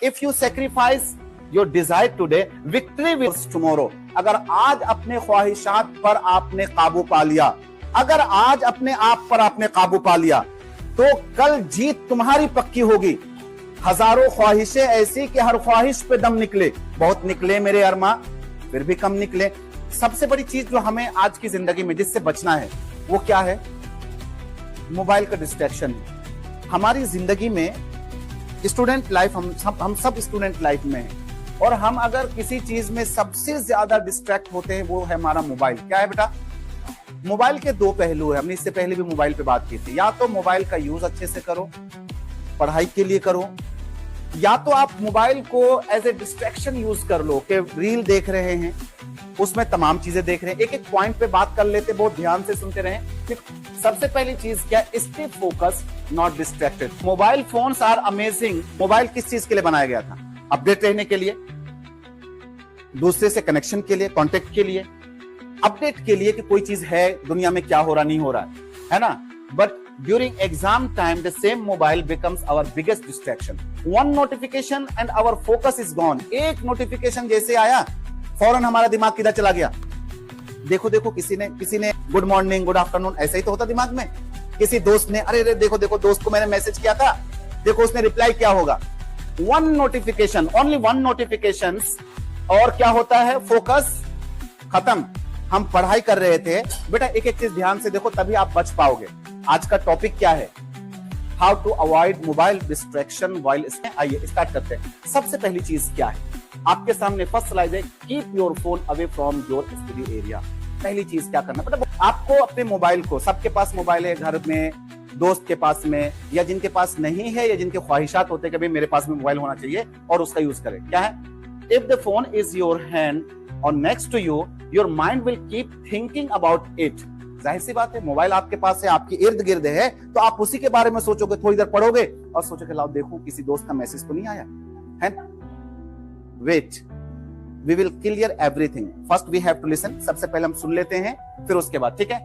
If you sacrifice your desire today, victory will tomorrow. अगर आज अपने ख्वाहिशात पर आपने काबू पा लिया, अगर आज अपने आप पर आपने काबू पा लिया, तो कल जीत तुम्हारी पक्की होगी। हजारों ख्वाहिशें ऐसी कि हर ख्वाहिश पे दम निकले, बहुत निकले मेरे अरमा, फिर भी कम निकले। सबसे बड़ी चीज जो हमें आज की जिंदगी में जिससे बचना है वो क्या है? मोबाइल का डिस्ट्रैक्शन। हमारी जिंदगी में स्टूडेंट लाइफ, हम सब स्टूडेंट लाइफ में हैं, और हम अगर किसी चीज में सबसे ज्यादा डिस्ट्रैक्ट होते हैं वो है हमारा मोबाइल। क्या है बेटा? मोबाइल के दो पहलू है, हमने इससे पहले भी मोबाइल पे बात की थी। या तो मोबाइल का यूज अच्छे से करो, पढ़ाई के लिए करो, या तो आप मोबाइल को एज ए डिस्ट्रैक्शन यूज कर लो कि रील देख रहे हैं, उसमें तमाम चीजें देख रहे हैं। एक एक पॉइंट पे बात कर लेते, बहुत ध्यान से सुनते रहें। सबसे पहली चीज क्या? Stay focus, not distracted. Mobile phones are amazing. Mobile किस चीज के लिए बनाया गया था? अपडेट रहने के लिए, दूसरे से कनेक्शन के लिए, कांटेक्ट के लिए, अपडेट के लिए कि कोई चीज है दुनिया में, क्या हो रहा नहीं हो रहा है ना। But during exam time the same mobile becomes our biggest distraction. One notification and our focus is gone. एक नोटिफिकेशन जैसे आया, फौरन हमारा दिमाग किधर चला गया? देखो देखो, किसी ने गुड मॉर्निंग, गुड आफ्टरनून, ऐसा ही तो होता दिमाग में। किसी दोस्त ने अरे देखो देखो, दोस्त को मैंने मैसेज किया था, देखो उसने रिप्लाई क्या होगा। One notification, only one notification, और क्या होता है? फोकस खत्म। हम पढ़ाई कर रहे थे बेटा, एक एक चीज ध्यान से देखो, तभी आप बच पाओगे। आज का टॉपिक क्या है? How to avoid mobile distraction while studying. आइए स्टार्ट करते हैं। सबसे पहली चीज क्या है? आपके सामने फर्स्ट स्लाइड है, keep your phone away from your study area. पहली चीज क्या करना बेटा? आपको अपने मोबाइल को, सबके पास मोबाइल है घर में, दोस्त के पास में, या जिनके पास नहीं है, या जिनके ख्वाहिशात होते हैं कि भाई मेरे पास में मोबाइल होना चाहिए, और उसका यूज करें। क्या है? If the phone is your hand और next to you, your mind will keep thinking about it. जाहिर सी बात है, मोबाइल आपके पास है, आपके इर्द गिर्द है, तो आप उसी के बारे में सोचोगे, थोड़ी देर पढ़ोगे और सोचोगे लाओ देखो किसी दोस्त का मैसेज तो नहीं आया है। Wait, we will clear everything. First we have to listen. सबसे पहले हम सुन लेते हैं, फिर उसके बाद, ठीक है?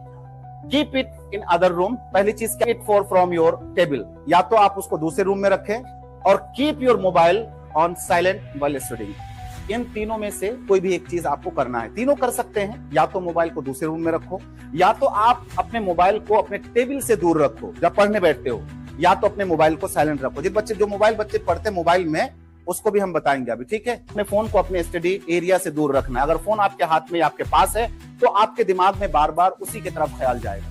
Keep it in other room. पहली चीज क्या? It far from your table. या तो आप उसको दूसरे रूम में रखें, और keep your mobile on silent while studying. इन तीनों में से कोई भी एक चीज आपको करना है। तीनों कर सकते हैं, या तो मोबाइल को दूसरे रूम में रखो, या तो आप अपने मोबाइल को अपने टेबल से दूर रखो जब पढ़ने बैठते हो, या तो अपने मोबाइल को साइलेंट रखो। जो मोबाइल बच्चे पढ़ते हैं मोबाइल में, उसको भी हम बताएंगे अभी, ठीक है? अपने फोन को अपने स्टडी एरिया से दूर रखना है। अगर फोन आपके हाथ में, आपके पास है, तो आपके दिमाग में बार बार उसी की तरफ ख्याल जाएगा।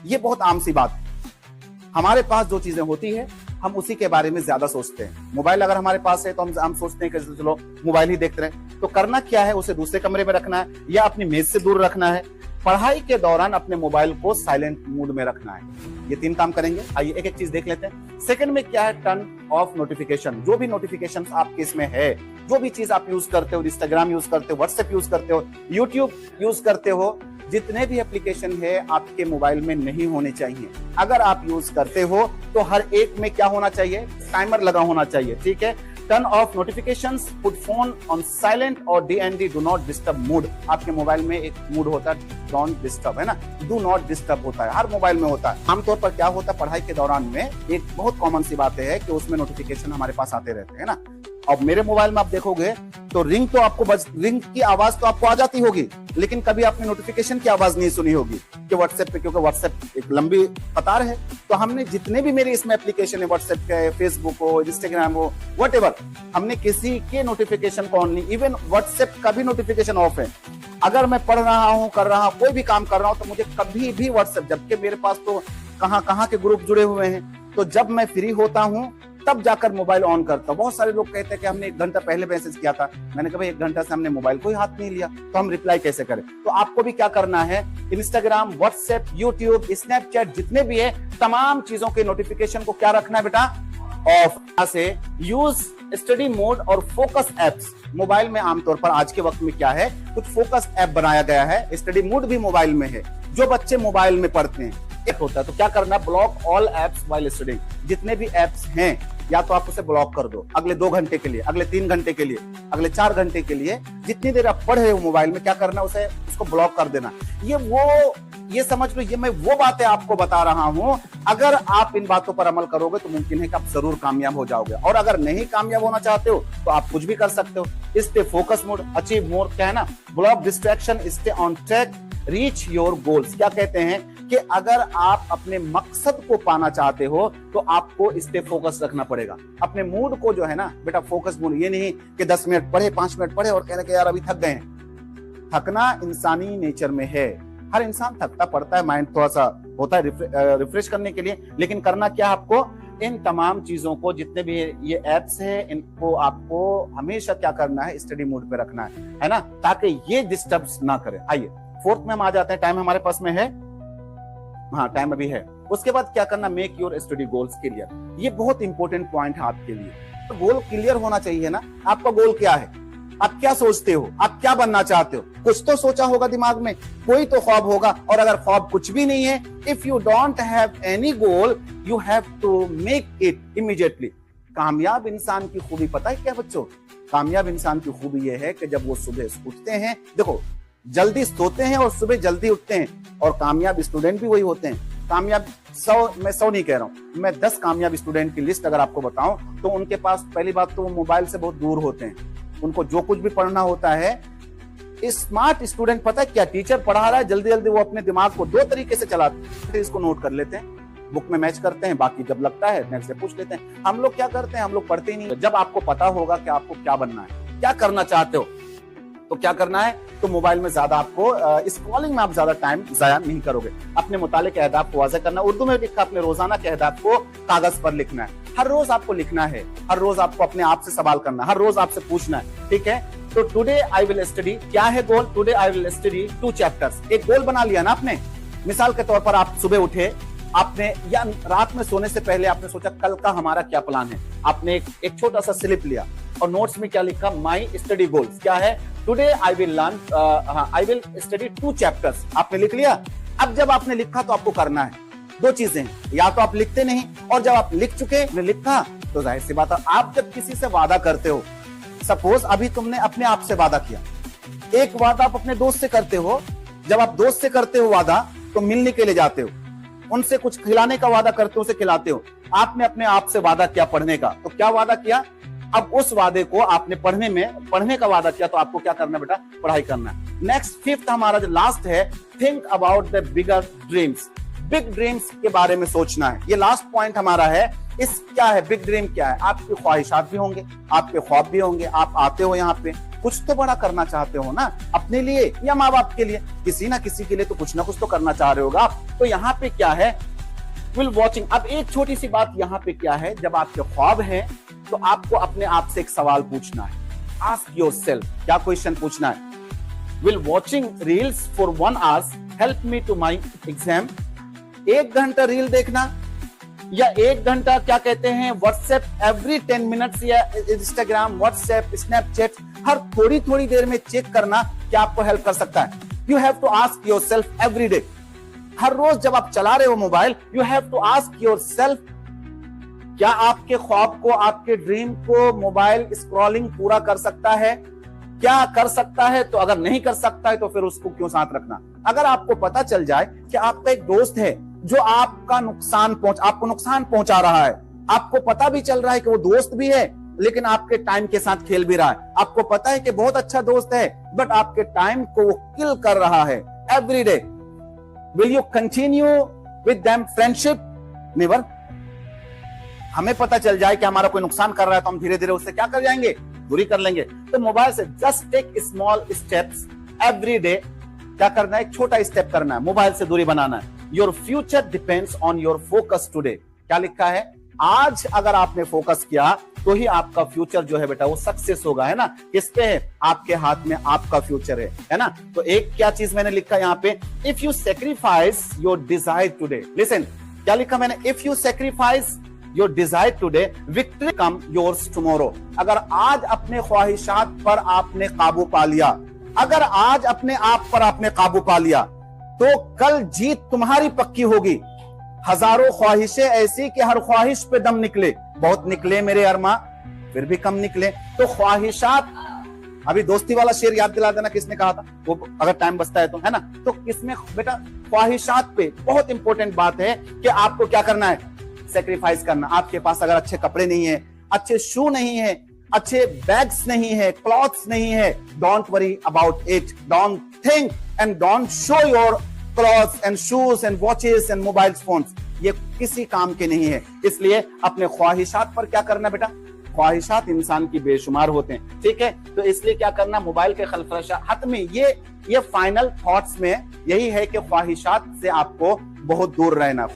ये बहुत आम सी बात है। हमारे पास जो चीजें होती है, हम उसी के बारे में ज्यादा सोचते हैं। मोबाइल अगर हमारे पास है तो हम सोचते हैं कि चलो मोबाइल ही देखते रहे। तो करना क्या है? उसे दूसरे कमरे में रखना है, या अपनी मेज से दूर रखना है। पढ़ाई के दौरान अपने मोबाइल को साइलेंट मोड में रखना है। ये तीन काम करेंगे। आइए एक एक चीज देख लेते हैं। सेकंड में क्या है? Turn off notification. जो भी नोटिफिकेशन आपके इसमें है, जो भी चीज आप यूज करते हो, इंस्टाग्राम यूज करते हो, व्हाट्सएप यूज करते हो, यूट्यूब यूज करते हो, जितने भी एप्लीकेशन है आपके मोबाइल में नहीं होने चाहिए। अगर आप यूज करते हो तो हर एक में क्या होना चाहिए? टाइमर लगा होना चाहिए, ठीक है? Turn off notifications, put phone on silent और DND, do not disturb mode. आपके मोबाइल में एक मोड होता है डोंट डिस्टर्ब, है ना? डू नॉट डिस्टर्ब होता है, हर मोबाइल में होता है। आमतौर पर क्या होता है पढ़ाई के दौरान में, एक बहुत कॉमन सी बात है कि उसमें नोटिफिकेशन हमारे पास आते रहते हैं ना। अब मेरे मोबाइल में आप देखोगे तो रिंग की आवाज तो आपको आ जाती होगी, लेकिन कभी आपने नोटिफिकेशन की आवाज नहीं सुनी होगी कि व्हाट्सएप पे, क्योंकि व्हाट्सएप एक लंबी कतार है। तो हमने जितने भी मेरे इसमें एप्लीकेशन है, व्हाट्सएप का, फेसबुक हो, इंस्टाग्राम हो, व्हाटएवर, हमने किसी के नोटिफिकेशन को ऑन नहीं, इवन व्हाट्सएप का भी नोटिफिकेशन ऑफ है। अगर मैं पढ़ रहा हूँ, कर रहा हूँ, कोई भी काम कर रहा हूँ, तो मुझे कभी भी व्हाट्सएप, जबकि मेरे पास तो कहाँ के ग्रुप जुड़े हुए हैं, तो जब मैं फ्री होता हूँ तब जाकर मोबाइल ऑन करता हूँ। बहुत सारे लोग कहते हैं कि हमने 1 घंटा पहले मैसेज किया था। मैंने कहा भाई 1 घंटा से हमने मोबाइल को ही हाथ नहीं लिया, तो हम रिप्लाई कैसे करें? तो आपको भी क्या करना है? इंस्टाग्राम, व्हाट्सएप, यूट्यूब, स्नैपचैट, जितने भी है, तमाम चीजों के नोटिफिकेशन को क्या रखना है बेटा? ऑफ। से यूज स्टडी मोड और फोकस एप्स। मोबाइल में आमतौर पर आज के वक्त में क्या है, कुछ फोकस ऐप बनाया गया है, स्टडी मोड भी मोबाइल में है। जो बच्चे मोबाइल में पढ़ते हैं होता है, तो क्या करना? Block all apps while studying. जितने भी एप्स हैं या तो आप उसे ब्लॉक कर दो अगले 2 घंटे के लिए, अगले 3 घंटे के लिए, अगले 4 घंटे के लिए। जितनी देर आप पढ़ रहे हो मोबाइल में, क्या करना, उसे उसको ब्लॉक कर देना। ये समझ लो, ये मैं वो बातें आपको बता रहा हूं, अगर आप इन बातों पर अमल करोगे तो मुमकिन है कि आप जरूर कामयाब हो जाओगे। और अगर नहीं कामयाब होना चाहते हो तो आप कुछ भी कर सकते हो। Stay focus mode, achieve more, क्या है ना, block distraction, stay on track, reach your goals. क्या कहते हैं कि अगर आप अपने मकसद को पाना चाहते हो तो आपको स्टे फोकस रखना पड़ेगा। अपने मूड को जो है ना बेटा, फोकस मूड, ये नहीं कि 10 मिनट पढ़े, 5 मिनट पढ़े और कहने के यार अभी थक गए हैं। थकना इंसानी नेचर में है, हर इंसान थकता पड़ता है, माइंड थोड़ा सा होता है रिफ्रेश करने के लिए। लेकिन करना क्या, आपको इन तमाम चीजों को, जितने भी ये एप्स है, इनको आपको हमेशा क्या करना है, स्टडी मोड पे रखना है ना, ताकि ये डिस्टर्ब ना करे। आइए 4th में हम आ जाते हैं। टाइम हमारे पास में है, हाँ टाइम अभी है। उसके बाद क्या करना, make your study goals clear. ये बहुत इंपॉर्टेंट पॉइंट है आपके लिए। तो गोल क्लियर होना चाहिए ना। आपका गोल क्या है, आप क्या सोचते हो, आप क्या बनना चाहते हो? कुछ तो सोचा होगा दिमाग में, कोई तो ख्वाब होगा। और अगर ख्वाब कुछ भी नहीं है, if you don't have any goal, you have to make it immediately. कामयाब इंसान की खूबी पता है क्या बच्चों? कामयाब इंसान की खूबी यह है कि जब वो सुबह उठते हैं, देखो जल्दी सोते हैं और सुबह जल्दी उठते हैं, और कामयाब स्टूडेंट भी वही होते हैं। कामयाब 100 नहीं कह रहा हूं मैं, 10 कामयाब स्टूडेंट की लिस्ट अगर आपको बताऊं तो उनके पास पहली बात तो वो मोबाइल से बहुत दूर होते हैं। उनको जो कुछ भी पढ़ना होता है, स्मार्ट स्टूडेंट पता है क्या, टीचर पढ़ा रहा है, जल्दी जल्दी वो अपने दिमाग को 2 तरीके से चलाते हैं। इसको नोट कर लेते हैं, बुक में मैच करते हैं, बाकी जब लगता है नेक्स्ट से पूछ लेते हैं। हम लोग क्या करते हैं, हम लोग पढ़ते ही नहीं। जब आपको पता होगा कि आपको क्या बनना है, क्या करना चाहते हो, तो क्या करना है, तो मोबाइल में ज्यादा आपको स्क्रॉलिंग में आप ज्यादा टाइम जाया नहीं करोगे। अपने मुताले के अहदाफ को वाज़ेह करना, उर्दू में लिखा, अपने रोजाना के अहदाफ को कागज पर लिखना है। हर रोज आपको लिखना है, हर रोज आपको अपने आप से सवाल करना, हर रोज आपसे पूछना है, ठीक है। तो टुडे आई विल स्टडी, क्या है goal, today I will study 2 chapters. एक गोल बना लिया ना आपने। मिसाल के तौर पर आप सुबह उठे, आपने या रात में सोने से पहले आपने सोचा कल का हमारा क्या प्लान है। आपने एक छोटा सा स्लिप लिया और नोट्स में क्या लिखा, माई स्टडी गोल्स क्या है, today I will learn, I will study 2 chapters. आपने लिख लिया। अब जब आपने लिखा तो आपको करना है 2 चीजें, या तो आप लिखते नहीं, और जब आप लिख चुके, लिखा, तो जाहिर सी बात है, आप जब किसी से वादा करते हो, सपोज अभी तुमने अपने आप से वादा किया, एक वादा आप अपने दोस्त से करते हो। जब आप दोस्त से करते हो वादा, तो मिलने के लिए जाते हो, उनसे कुछ खिलाने का वादा करते हो, उसे खिलाते हो। आपने अपने आप से वादा किया पढ़ने का, तो क्या वादा किया, अब उस वादे को आपने पढ़ने का वादा किया, तो आपको क्या करना बेटा, पढ़ाई करना है। नेक्स्ट 5th हमारा जो लास्ट है, think about the bigger dreams. Big dreams के बारे में सोचना है, ये लास्ट पॉइंट हमारा है। इस क्या है, बिग ड्रीम क्या है, आपकी ख्वाहिशात भी होंगे, आपके ख्वाब भी होंगे। आप आते हो यहाँ पे, कुछ तो बड़ा करना चाहते हो ना, अपने लिए या माँ बाप के लिए, किसी ना किसी के लिए तो कुछ ना कुछ तो करना चाह रहे होगा आप। तो यहाँ पे क्या है, विल वॉचिंग। अब एक छोटी सी बात यहाँ पे क्या है, जब आपके ख्वाब है तो आपको अपने आप से एक सवाल पूछना है। आस्क योरसेल्फ, क्या क्वेश्चन पूछना है, will watching reels for 1 hour help me to my exam. 1 घंटा रील देखना या 1 घंटा क्या कहते हैं व्हाट्सएप एवरी 10 मिनट्स, या इंस्टाग्राम, व्हाट्सएप, स्नैपचैट हर थोड़ी थोड़ी देर में चेक करना, क्या आपको हेल्प कर सकता है। You have to ask yourself every day. हर रोज जब आप चला रहे हो mobile, you have to ask yourself, क्या आपके ख्वाब को, आपके ड्रीम को मोबाइल स्क्रॉलिंग पूरा कर सकता है, क्या कर सकता है। तो अगर नहीं कर सकता है तो फिर उसको क्यों साथ रखना। अगर आपको पता चल जाए कि आपका एक दोस्त है जो आपको नुकसान पहुंचा रहा है, आपको पता भी चल रहा है कि वो दोस्त भी है लेकिन आपके टाइम के साथ खेल भी रहा है, आपको पता है कि बहुत अच्छा दोस्त है बट आपके टाइम को वो किल कर रहा है every day, will you continue with them friendship? Never. हमें पता चल जाए कि हमारा कोई नुकसान कर रहा है तो हम धीरे धीरे उससे क्या कर जाएंगे, दूरी कर लेंगे। तो मोबाइल से just take small steps every day. क्या करना है, एक छोटा स्टेप करना है, मोबाइल से दूरी बनाना है। Your future depends on your focus today. क्या लिखा है, आज अगर आपने फोकस किया तो ही आपका फ्यूचर जो है बेटा वो सक्सेस होगा, है ना। किसके है, आपके हाथ में आपका फ्यूचर है ना। तो एक क्या चीज मैंने लिखा यहाँ पे, if you sacrifice your desire today, listen क्या लिखा मैंने, if you sacrifice your desire today victory come yours tomorrow. अगर आज अपने ख्वाहिशात पर आपने काबू पा लिया, अगर आज अपने आप पर आपने काबू पा लिया तो कल जीत तुम्हारी पक्की होगी। हजारों ख्वाहिशें ऐसी कि हर ख्वाहिश पे दम निकले, बहुत निकले मेरे अरमा, फिर भी कम निकले। तो ख्वाहिशात, अभी दोस्ती वाला शेर याद दिला देना किसने कहा था, वो अगर टाइम बचता है तो, है ना। तो किसमें बेटा, ख्वाहिशात पे बहुत इंपॉर्टेंट बात है कि आपको क्या करना है, सेक्रीफाइस करना। आपके पास अगर अच्छे कपड़े नहीं है, अच्छे शू नहीं है, अच्छे बैग्स नहीं है, क्लॉथ्स नहीं है, don't worry about it, don't think and don't show your clothes and shoes and watches and mobile phones, ये किसी काम के नहीं है। इसलिए अपने ख्वाहिशात पर क्या करना बेटा, ख्वाहिशात इंसान की बेशुमार होते हैं, ठीक है। तो इसलिए क्या करना, मोबाइल के खलफशात में ये फाइनल थॉट्स में यही है कि ख्वाहिशात से आपको बहुत दूर रहना।